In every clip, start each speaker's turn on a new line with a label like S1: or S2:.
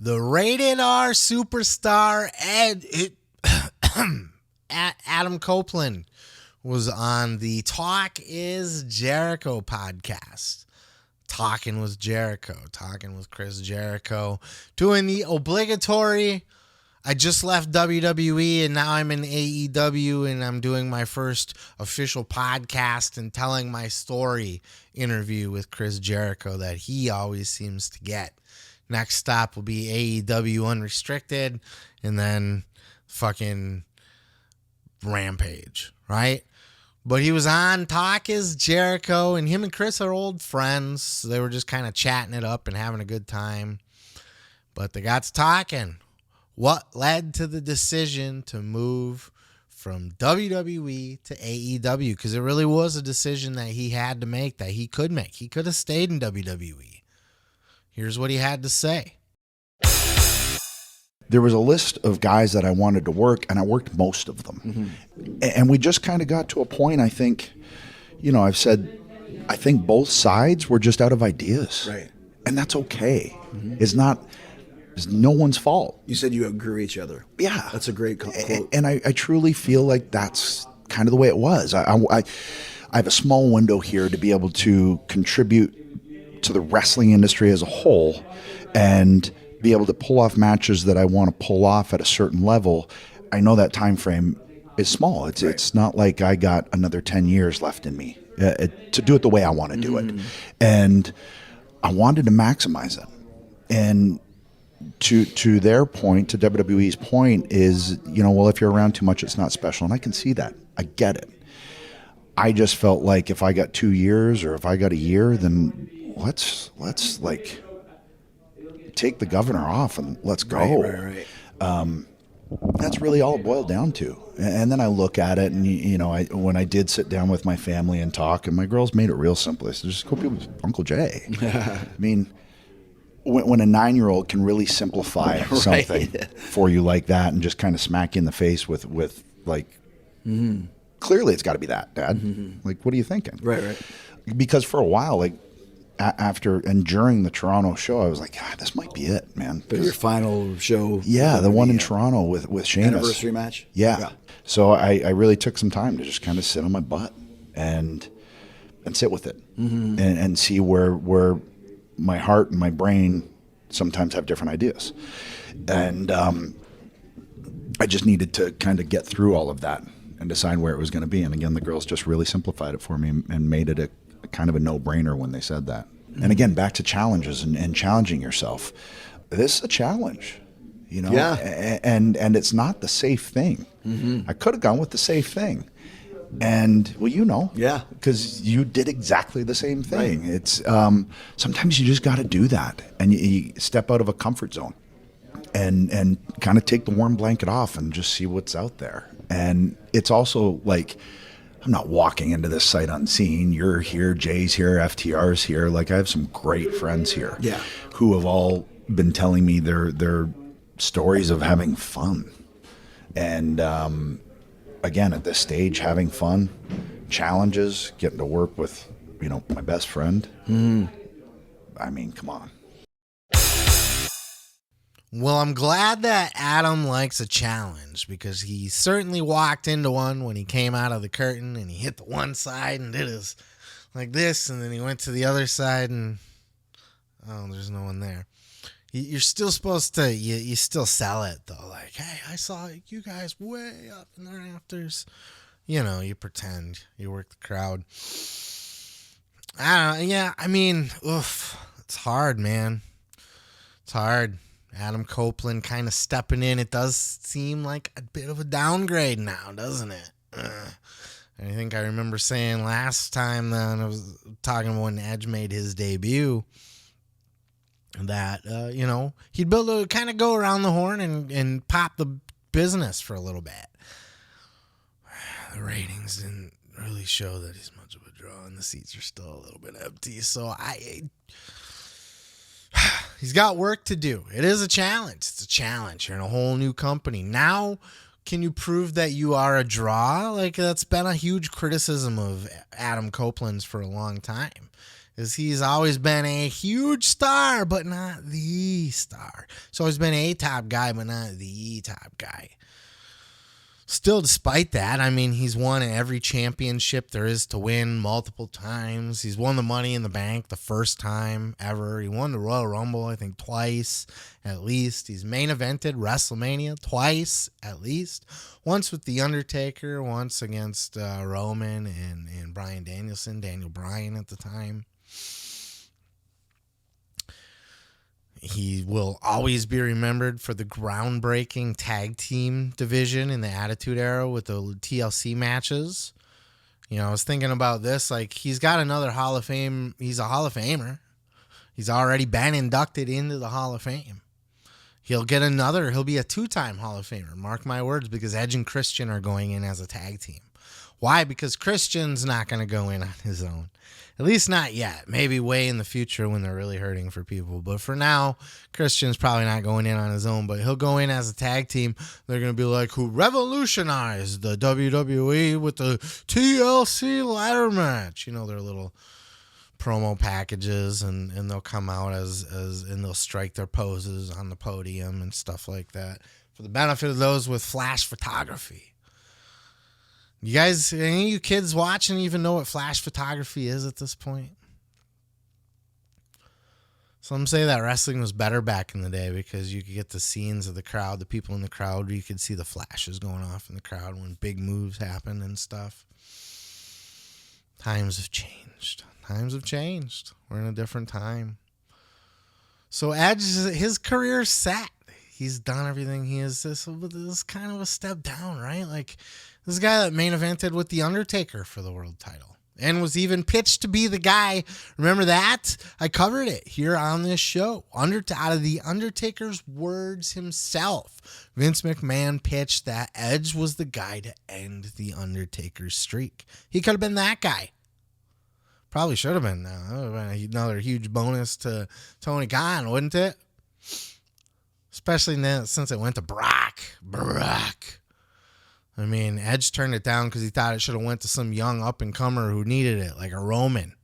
S1: the rated R superstar Adam Copeland was on the Talk is Jericho podcast. Talking with Chris Jericho, doing the obligatory. I just left WWE and now I'm in AEW and I'm doing my first official podcast and telling my story interview with Chris Jericho that he always seems to get. Next stop will be AEW Unrestricted and then fucking Rampage, right? But he was on Talk is Jericho, and him and Chris are old friends. So they were just kind of chatting it up and having a good time. But they got to talking. What led to the decision to move from WWE to AEW? Because it really was a decision that he had to make, that he could make. He could have stayed in WWE. Here's what he had to say.
S2: There was a list of guys that I wanted to work, and I worked most of them. Mm-hmm. And we just kind of got to a point, I think, I've said, I think both sides were just out of ideas.
S3: Right.
S2: And that's okay. Mm-hmm. It's no one's fault.
S3: You said you outgrew each other.
S2: Yeah.
S3: That's a great quote.
S2: And I truly feel like that's kind of the way it was. I have a small window here to be able to contribute to the wrestling industry as a whole and be able to pull off matches that I want to pull off at a certain level. I know that time frame is small. It's not like I got another 10 years left in me to do it the way I want to do it. And I wanted to maximize it. And to their point, to WWE's point is, if you're around too much, it's not special. And I can see that. I get it. I just felt like if I got 2 years or if I got a year, then let's like take the governor off and let's go.
S3: Right.
S2: That's really all it boiled down to. And then I look at it, and when I did sit down with my family and talk, and my girls made it real simple. I said, just go be with Uncle Jay. I mean, when a 9-year-old can really simplify something for you like that, and just kind of smack you in the face with like, clearly it's got to be that, Dad. Mm-hmm. Like, what are you thinking?
S3: Right.
S2: Because for a while, like, after and during the Toronto show, I was like, this might be it, man.
S3: But your final show?
S2: Yeah, the one in Toronto with Sheamus.
S3: Anniversary match?
S2: Yeah. So I really took some time to just kind of sit on my butt and sit with it and see where my heart and my brain sometimes have different ideas. And I just needed to kind of get through all of that and decide where it was going to be. And again, the girls just really simplified it for me and made it a kind of a no-brainer when they said that. And again, back to challenges and challenging yourself. This is a challenge,
S3: Yeah.
S2: And it's not the safe thing. I could have gone with the safe thing. And, well,
S3: Yeah.
S2: because you did exactly the same thing.
S3: Right.
S2: It's sometimes you just got to do that. And you step out of a comfort zone and kind of take the warm blanket off and just see what's out there. And it's also like, I'm not walking into this sight unseen. You're here, Jay's here, FTR's here. Like, I have some great friends here who have all been telling me their stories of having fun. And again, at this stage, having fun, challenges, getting to work with, my best friend. I mean, come on.
S1: Well, I'm glad that Adam likes a challenge because he certainly walked into one when he came out of the curtain and he hit the one side and did his like this, and then he went to the other side and there's no one there. You're still supposed to, you still sell it though. Like, hey, I saw you guys way up in the rafters. You pretend you work the crowd. I don't know. Yeah, I mean, it's hard, man. It's hard. Adam Copeland kind of stepping in. It does seem like a bit of a downgrade now, doesn't it? I think I remember saying last time that I was talking about when Edge made his debut that, he'd be able to kind of go around the horn and pop the business for a little bit. The ratings didn't really show that he's much of a draw, and the seats are still a little bit empty. So he's got work to do. It is a challenge. It's a challenge. You're in a whole new company. Now, can you prove that you are a draw? Like, that's been a huge criticism of Adam Copeland's for a long time, is he's always been a huge star, but not the star. He's always been a top guy, but not the top guy. Still, despite that, I mean, he's won every championship there is to win multiple times. He's won the Money in the Bank the first time ever. He won the Royal Rumble, I think, twice at least. He's main evented WrestleMania twice at least. Once with The Undertaker, once against Roman and Bryan Danielson, Daniel Bryan at the time. He will always be remembered for the groundbreaking tag team division in the Attitude Era with the TLC matches. You know, I was thinking about this, like, he's got another Hall of Fame. He's a Hall of Famer. He's already been inducted into the Hall of Fame. He'll get another. He'll be a 2-time Hall of Famer. Mark my words, because Edge and Christian are going in as a tag team. Why? Because Christian's not going to go in on his own. At least not yet. Maybe way in the future when they're really hurting for people. But for now, Christian's probably not going in on his own, but he'll go in as a tag team. They're going to be like, who revolutionized the WWE with the TLC ladder match. You know, their little promo packages, and they'll come out as and they'll strike their poses on the podium and stuff like that for the benefit of those with flash photography. You guys, any of you kids watching even know what flash photography is at this point? Some say that wrestling was better back in the day because you could get the scenes of the crowd, the people in the crowd. You could see the flashes going off in the crowd when big moves happen and stuff. Times have changed. Times have changed. We're in a different time. So Edge, his career's set. He's done everything he is. This is kind of a step down, right? Like, this is a guy that main evented with The Undertaker for the world title and was even pitched to be the guy. Remember that? I covered it here on this show. Out of The Undertaker's words himself, Vince McMahon pitched that Edge was the guy to end The Undertaker's streak. He could have been that guy. Probably should have been. That would have been another huge bonus to Tony Khan, wouldn't it? Especially now, since it went to Brock. I mean, Edge turned it down because he thought it should have went to some young up-and-comer who needed it, like a Roman,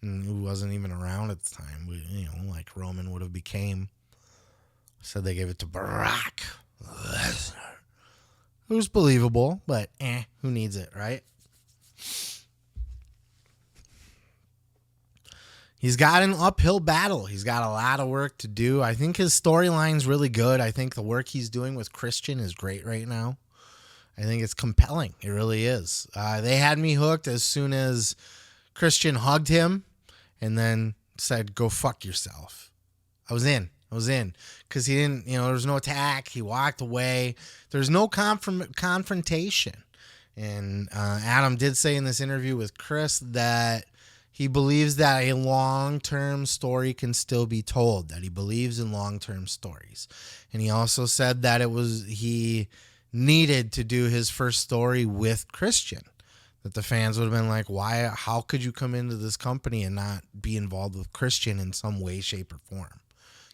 S1: who wasn't even around at the time. You know, like Roman would have became. So they gave it to Brock Lesnar, who's believable, but who needs it, right? He's got an uphill battle. He's got a lot of work to do. I think his storyline's really good. I think the work he's doing with Christian is great right now. I think it's compelling. It really is. They had me hooked as soon as Christian hugged him and then said, go fuck yourself. I was in. Because he didn't, there was no attack. He walked away. There's no confrontation. And Adam did say in this interview with Chris that he believes that a long-term story can still be told, that he believes in long-term stories. And he also said that he needed to do his first story with Christian, that the fans would have been like, how could you come into this company and not be involved with Christian in some way, shape, or form?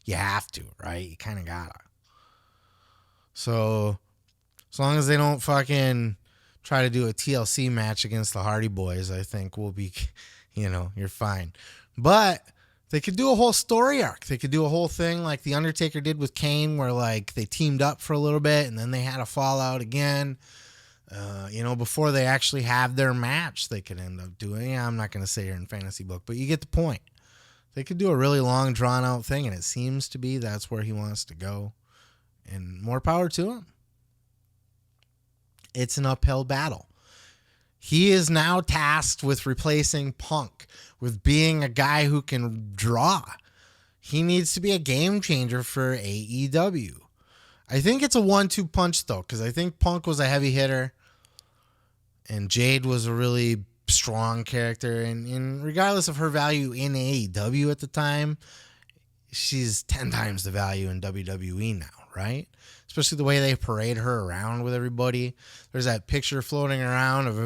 S1: You have to, right? You kind of gotta. So as long as they don't fucking try to do a TLC match against the Hardy Boys, I think we'll be... you're fine. But they could do a whole story arc. They could do a whole thing like The Undertaker did with Kane, where like they teamed up for a little bit and then they had a fallout again. Before they actually have their match, they could end up doing. I'm not going to say here in fantasy book, but you get the point. They could do a really long, drawn out thing, and it seems to be that's where he wants to go. And more power to him. It's an uphill battle. He is now tasked with replacing Punk, with being a guy who can draw. He needs to be a game changer for AEW. I think it's a 1-2 punch, though, because I think Punk was a heavy hitter and Jade was a really strong character. And regardless of her value in AEW at the time, she's 10 times the value in WWE now, right? Especially the way they parade her around with everybody. There's that picture floating around of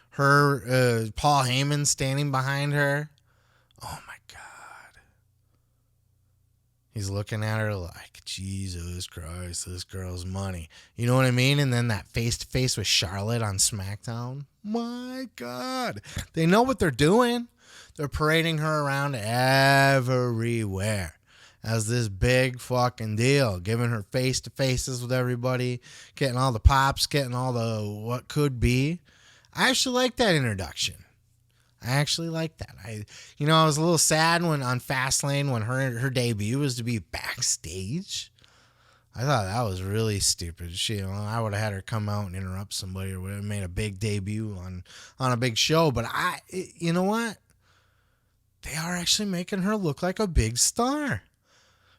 S1: her, Paul Heyman standing behind her. Oh my God. He's looking at her like, Jesus Christ, this girl's money. You know what I mean? And then that face-to-face with Charlotte on SmackDown. My God. They know what they're doing. They're parading her around everywhere as this big fucking deal, giving her face-to-faces with everybody, getting all the pops, getting all the what could be. I actually like that introduction. I actually like that. I was a little sad when on Fastlane when her debut was to be backstage. I thought that was really stupid. I would have had her come out and interrupt somebody or would have made a big debut on a big show. But you know what? They are actually making her look like a big star.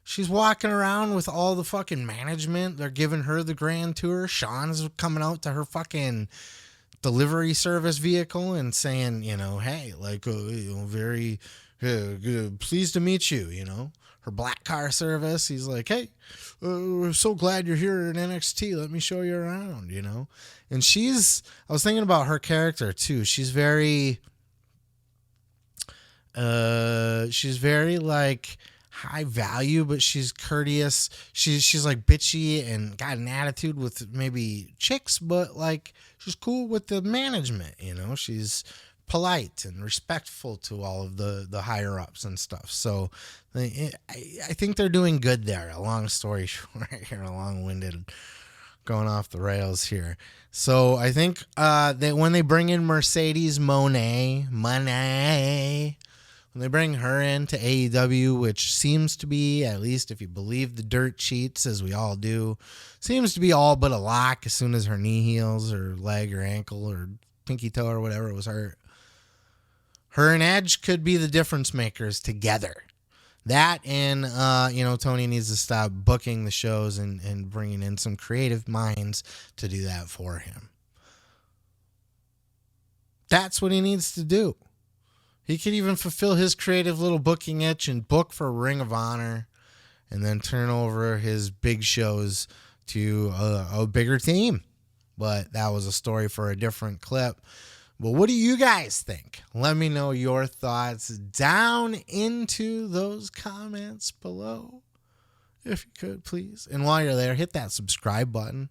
S1: She's walking around with all the fucking management. They're giving her the grand tour. Sean's coming out to her fucking delivery service vehicle and saying, hey, like, very pleased to meet you, her black car service. He's like, hey, we're so glad you're here in NXT. Let me show you around, And I was thinking about her character too. She's very like high value, but she's courteous. She's like bitchy and got an attitude with maybe chicks, but like she's cool with the management, she's polite and respectful to all of the higher ups and stuff. So I think they're doing good there. A long story short here, a long-winded going off the rails here. So I think that when they bring in Mercedes Moné, when they bring her into AEW, which seems to be, at least if you believe the dirt sheets, as we all do, seems to be all but a lock as soon as her knee heals or leg or ankle or pinky toe or whatever was hurt. Her and Edge could be the difference makers together. That and, Tony needs to stop booking the shows and bringing in some creative minds to do that for him. That's what he needs to do. He could even fulfill his creative little booking itch and book for Ring of Honor and then turn over his big shows to a bigger team. But that was a story for a different clip. But what do you guys think? Let me know your thoughts down into those comments below, if you could, please. And while you're there, hit that subscribe button.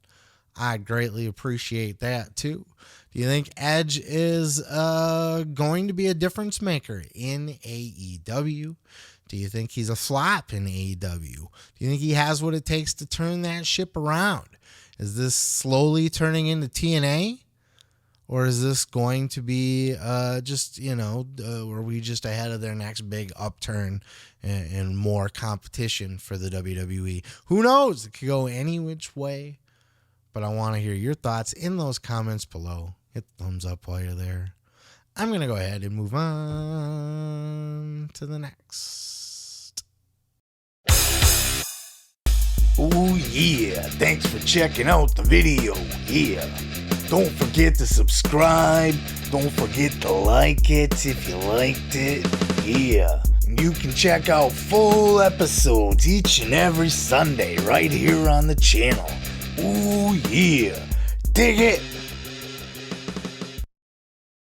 S1: I'd greatly appreciate that, too. Do you think Edge is going to be a difference maker in AEW? Do you think he's a flop in AEW? Do you think he has what it takes to turn that ship around? Is this slowly turning into TNA? Or is this going to be are we just ahead of their next big upturn and more competition for the WWE? Who knows? It could go any which way. But I want to hear your thoughts in those comments below. Hit the thumbs up while you're there. I'm going to go ahead and move on to the next.
S4: Oh yeah, thanks for checking out the video. Yeah, don't forget to subscribe. Don't forget to like it if you liked it. Yeah, and you can check out full episodes each and every Sunday right here on the channel. Oh yeah, dig it.